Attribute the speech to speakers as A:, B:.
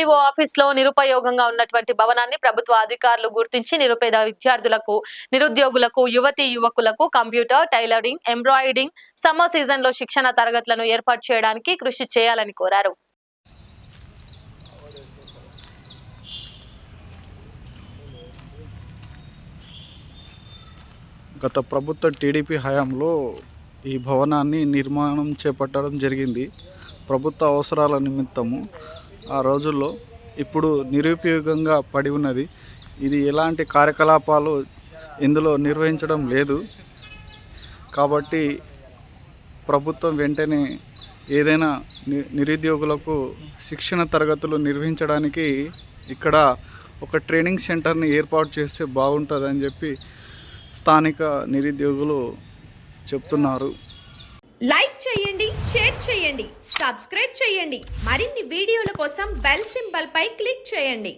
A: MPDO ఆఫీసులో నిరుపయోగంగా ఉన్నటువంటి భవనాన్ని ప్రభుత్వ అధికారులు గుర్తించి నిరుపేద విద్యార్థులకు, నిరుద్యోగులకు, యువతీ యువకులకు కంప్యూటర్, టైలరింగ్, ఎంబ్రాయిడింగ్ సమ్మర్ సీజన్లో శిక్షణ తరగతులను ఏర్పాటు చేయడానికి కృషి చేయాలని కోరారు.
B: గత ప్రభుత్వ టీడీపీ హయాంలో ఈ భవనాన్ని నిర్మాణం చేపట్టడం జరిగింది ప్రభుత్వ అవసరాల నిమిత్తము. ఆ రోజుల్లో ఇప్పుడు నిరుపయోగంగా పడి ఉన్నది. ఇది ఎలాంటి కార్యకలాపాలు ఇందులో నిర్వహించడం లేదు. కాబట్టి ప్రభుత్వం వెంటనే ఏదైనా నిరుద్యోగులకు శిక్షణ తరగతులు నిర్వహించడానికి ఇక్కడ ఒక ట్రైనింగ్ సెంటర్ని ఏర్పాటు చేస్తే బాగుంటుందని చెప్పి స్థానిక నిరుద్యోగులు చెప్తున్నారు.
C: లైక్ చేయండి, షేర్ చేయండి, సబ్స్క్రైబ్ చేయండి. మరిన్ని వీడియోల కోసం బెల్ సింబల్ పై క్లిక్ చేయండి.